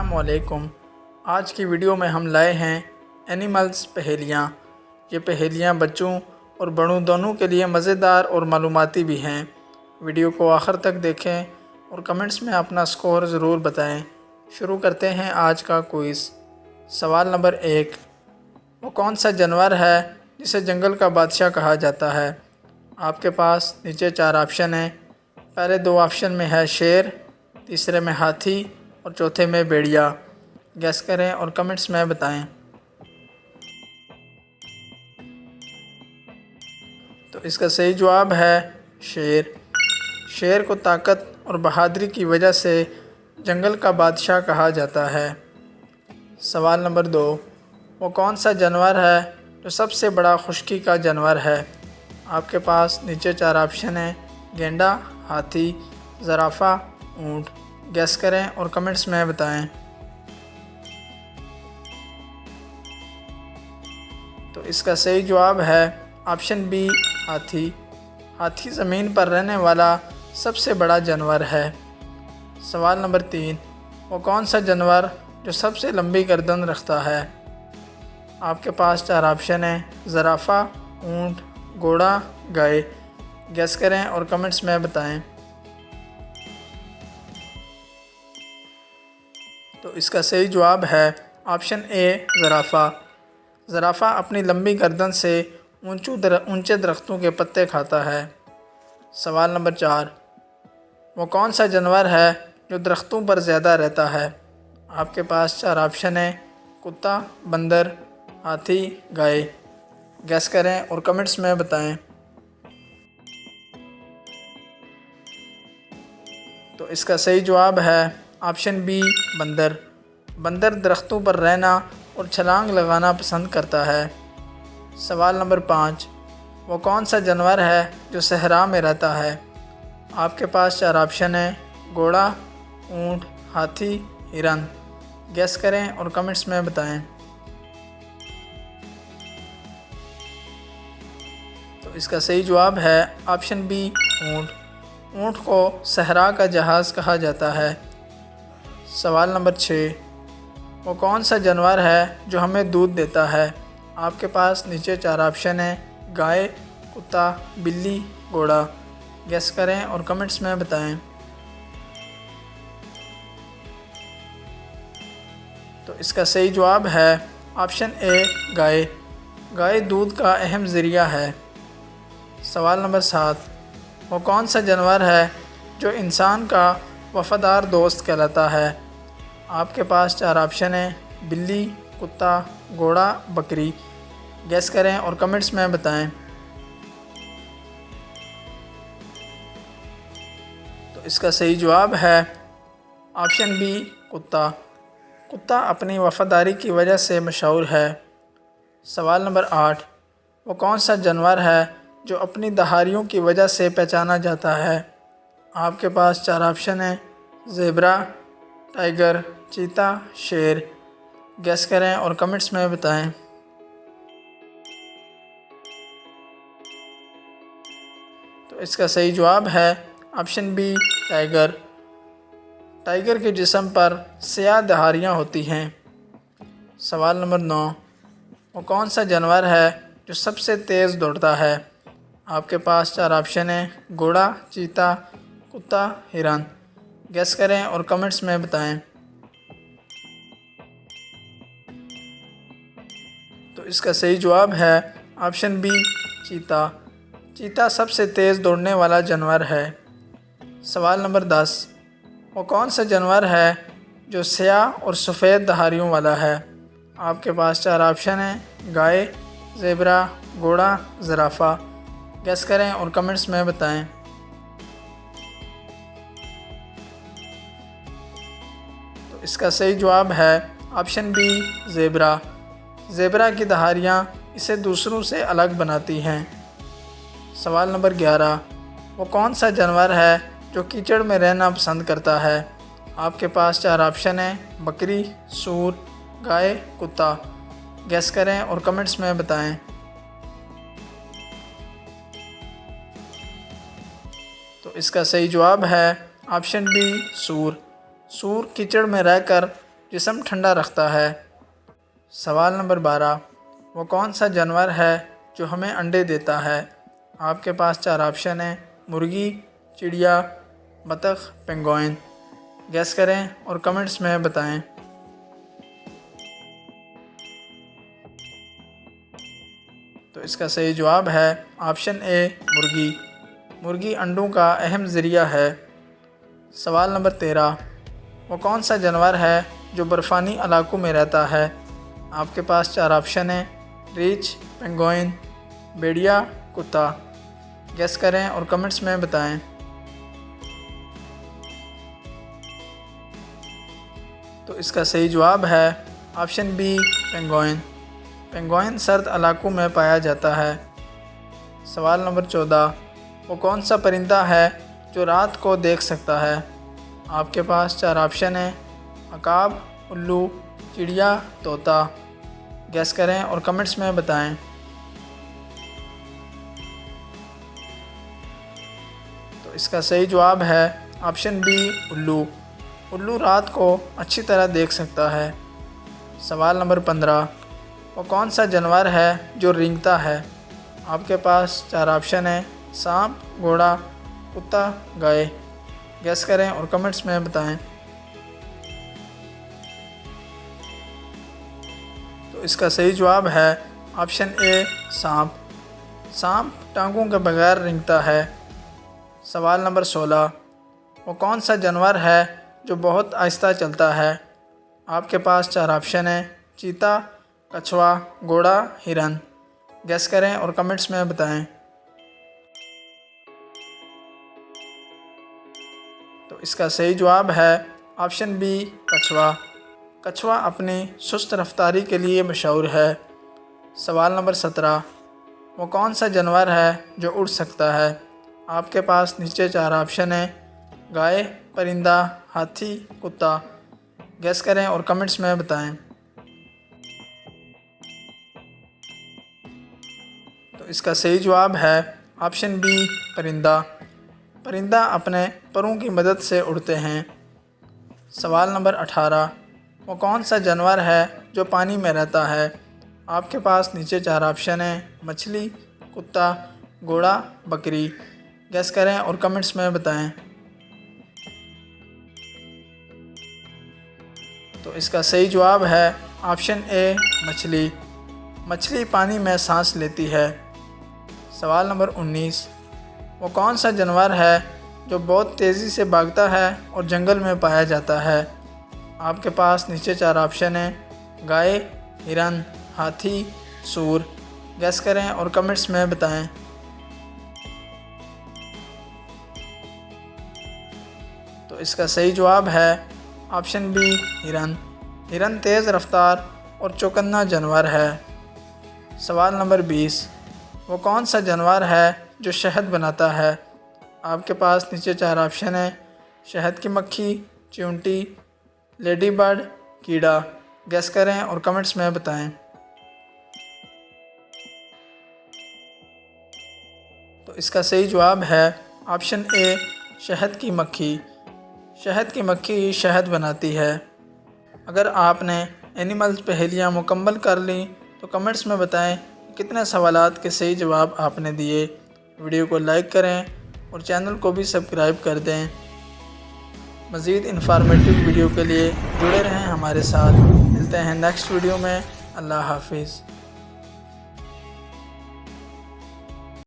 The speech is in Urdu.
السلام علیکم۔ آج کی ویڈیو میں ہم لائے ہیں اینیملز پہیلیاں۔ یہ پہیلیاں بچوں اور بڑوں دونوں کے لیے مزیدار اور معلوماتی بھی ہیں۔ ویڈیو کو آخر تک دیکھیں اور کمنٹس میں اپنا سکور ضرور بتائیں۔ شروع کرتے ہیں آج کا کوئز۔ سوال نمبر 1، وہ کون سا جانور ہے جسے جنگل کا بادشاہ کہا جاتا ہے؟ آپ کے پاس نیچے 4 آپشن ہیں۔ پہلے 2 آپشن میں ہے شیر، تیسرے میں ہاتھی اور چوتھے میں بھیڑیا۔ گیس کریں اور کمنٹس میں بتائیں۔ تو اس کا صحیح جواب ہے شیر۔ شیر کو طاقت اور بہادری کی وجہ سے جنگل کا بادشاہ کہا جاتا ہے۔ سوال نمبر 2، وہ کون سا جانور ہے جو سب سے بڑا خشکی کا جانور ہے؟ آپ کے پاس نیچے 4 آپشن ہیں۔ گینڈا، ہاتھی، زرافہ، اونٹ۔ گیس کریں اور کمنٹس میں بتائیں۔ تو اس کا صحیح جواب ہے آپشن بی، ہاتھی۔ ہاتھی زمین پر رہنے والا سب سے بڑا جانور ہے۔ سوال نمبر 3، وہ کون سا جانور جو سب سے لمبی گردن رکھتا ہے؟ آپ کے پاس 4 آپشن ہیں۔ زرافہ، اونٹ، گھوڑا، گائے۔ گیس کریں اور کمنٹس میں بتائیں۔ تو اس کا صحیح جواب ہے آپشن اے، زرافہ۔ زرافہ اپنی لمبی گردن سے اونچے درختوں کے پتے کھاتا ہے۔ سوال نمبر 4، وہ کون سا جانور ہے جو درختوں پر زیادہ رہتا ہے؟ آپ کے پاس 4 آپشن ہیں۔ کتا، بندر، ہاتھی، گائے۔ گیس کریں اور کمنٹس میں بتائیں۔ تو اس کا صحیح جواب ہے آپشن بی، بندر۔ بندر درختوں پر رہنا اور چھلانگ لگانا پسند کرتا ہے۔ سوال نمبر 5، وہ کون سا جانور ہے جو صحرا میں رہتا ہے؟ آپ کے پاس 4 آپشن ہیں۔ گھوڑا، اونٹ، ہاتھی، ہرن۔ گیس کریں اور کمنٹس میں بتائیں۔ تو اس کا صحیح جواب ہے آپشن بی، اونٹ۔ اونٹ کو صحرا کا جہاز کہا جاتا ہے۔ سوال نمبر 6، وہ کون سا جانور ہے جو ہمیں دودھ دیتا ہے؟ آپ کے پاس نیچے 4 آپشن ہیں۔ گائے، کتا، بلی، گھوڑا۔ گیس کریں اور کمنٹس میں بتائیں۔ تو اس کا صحیح جواب ہے آپشن اے، گائے۔ گائے دودھ کا اہم ذریعہ ہے۔ سوال نمبر 7، وہ کون سا جانور ہے جو انسان کا وفادار دوست کہلاتا ہے؟ آپ کے پاس 4 آپشن ہیں۔ بلی، کتا، گھوڑا، بکری۔ گیس کریں اور کمنٹس میں بتائیں۔ تو اس کا صحیح جواب ہے آپشن بی، کتا۔ کتا اپنی وفاداری کی وجہ سے مشہور ہے۔ سوال نمبر 8، وہ کون سا جانور ہے جو اپنی دہاڑیوں کی وجہ سے پہچانا جاتا ہے؟ آپ کے پاس 4 آپشن ہیں۔ زیبرا، ٹائیگر، چیتا، شیر۔ گیس کریں اور کمنٹس میں بتائیں۔ تو اس کا صحیح جواب ہے آپشن بی، ٹائیگر۔ ٹائیگر کے جسم پر سیاہ دھاریاں ہوتی ہیں۔ سوال نمبر 9، وہ کون سا جانور ہے جو سب سے تیز دوڑتا ہے؟ آپ کے پاس 4 آپشن ہیں۔ گھوڑا، چیتا، کتا، ہرن۔ گیس کریں اور کمنٹس میں بتائیں۔ تو اس کا صحیح جواب ہے آپشن بی، چیتا۔ چیتا سب سے تیز دوڑنے والا جانور ہے۔ سوال نمبر 10، وہ کون سا جانور ہے جو سیاہ اور سفید دہاڑیوں والا ہے؟ آپ کے پاس 4 آپشن ہیں۔ گائے، زیبرا، گھوڑا، زرافہ۔ گیس کریں اور کمنٹس میں بتائیں۔ تو اس کا صحیح جواب ہے آپشن بی، زیبرا۔ زیبرا کی دہاڑیاں اسے دوسروں سے الگ بناتی ہیں۔ سوال نمبر 11، وہ کون سا جانور ہے جو کیچڑ میں رہنا پسند کرتا ہے؟ آپ کے پاس 4 آپشن ہیں۔ بکری، سور، گائے، کتا۔ گیس کریں اور کمنٹس میں بتائیں۔ تو اس کا صحیح جواب ہے آپشن بی، سور۔ سور کیچڑ میں رہ کر جسم ٹھنڈا رکھتا ہے۔ سوال نمبر 12، وہ کون سا جانور ہے جو ہمیں انڈے دیتا ہے؟ آپ کے پاس 4 آپشن ہیں: مرغی، چڑیا، بطخ، پینگوئن۔ گیس کریں اور کمنٹس میں بتائیں۔ تو اس کا صحیح جواب ہے آپشن اے، مرغی۔ مرغی انڈوں کا اہم ذریعہ ہے۔ سوال نمبر 13، وہ کون سا جانور ہے جو برفانی علاقوں میں رہتا ہے؟ آپ کے پاس 4 آپشن ہیں: ریچھ، پینگوئن، بھیڑیا، کتا۔ گیس کریں اور کمنٹس میں بتائیں۔ تو اس کا صحیح جواب ہے آپشن بی، پینگوئن۔ پینگوئن سرد علاقوں میں پایا جاتا ہے۔ سوال نمبر 14، وہ کون سا پرندہ ہے جو رات کو دیکھ سکتا ہے؟ آپ کے پاس 4 آپشن ہیں: عقاب، الو، چڑیا، طوطا۔ گیس کریں اور کمنٹس میں بتائیں۔ تو اس کا صحیح جواب ہے آپشن بی، الو۔ الو رات کو اچھی طرح دیکھ سکتا ہے۔ سوال نمبر 15، وہ کون سا جانور ہے جو رینگتا ہے؟ آپ کے پاس 4 آپشن ہیں: سانپ، گھوڑا، کتا، گائے۔ گیس کریں اور کمنٹس میں بتائیں۔ تو اس کا صحیح جواب ہے آپشن اے، سانپ۔ سانپ ٹانگوں کے بغیر رینگتا ہے۔ سوال نمبر 16، وہ کون سا جانور ہے جو بہت آہستہ چلتا ہے؟ آپ کے پاس 4 آپشن ہیں: چیتا، کچھوا، گھوڑا، ہرن۔ گیس کریں اور کمنٹس میں بتائیں۔ تو اس کا صحیح جواب ہے آپشن بی، کچھوا۔ کچھوا اپنی سست رفتاری کے لیے مشہور ہے۔ سوال نمبر 17، وہ کون سا جانور ہے جو اڑ سکتا ہے؟ آپ کے پاس نیچے 4 آپشن ہیں: گائے، پرندہ، ہاتھی، کتا۔ گیس کریں اور کمنٹس میں بتائیں۔ تو اس کا صحیح جواب ہے آپشن بی، پرندہ۔ پرندہ اپنے پروں کی مدد سے اڑتے ہیں۔ سوال نمبر 18، وہ کون سا جانور ہے جو پانی میں رہتا ہے؟ آپ کے پاس نیچے 4 آپشن ہیں: مچھلی، کتا، گھوڑا، بکری۔ گیس کریں اور کمنٹس میں بتائیں۔ تو اس کا صحیح جواب ہے آپشن اے، مچھلی۔ مچھلی پانی میں سانس لیتی ہے۔ سوال نمبر 19، وہ کون سا جانور ہے جو بہت تیزی سے بھاگتا ہے اور جنگل میں پایا جاتا ہے؟ آپ کے پاس نیچے 4 آپشن ہیں: گائے، ہرن، ہاتھی، سور۔ گیس کریں اور کمنٹس میں بتائیں۔ تو اس کا صحیح جواب ہے آپشن بی، ہرن۔ ہرن تیز رفتار اور چوکنا جانور ہے۔ سوال نمبر 20، وہ کون سا جانور ہے جو شہد بناتا ہے؟ آپ کے پاس نیچے 4 آپشن ہیں: شہد کی مکھی، چیونٹی، لیڈی برڈ، کیڑا۔ گیس کریں اور کمنٹس میں بتائیں۔ تو اس کا صحیح جواب ہے آپشن اے، شہد کی مکھی۔ شہد کی مکھی شہد بناتی ہے۔ اگر آپ نے اینیملز پہیلیاں مکمل کر لیں تو کمنٹس میں بتائیں کتنے سوالات کے صحیح جواب آپ نے دیے۔ ویڈیو کو لائک کریں اور چینل کو بھی سبسکرائب کر دیں۔ مزید انفارمیٹیو ویڈیو کے لیے جڑے رہیں ہمارے ساتھ۔ ملتے ہیں نیکسٹ ویڈیو میں۔ اللہ حافظ۔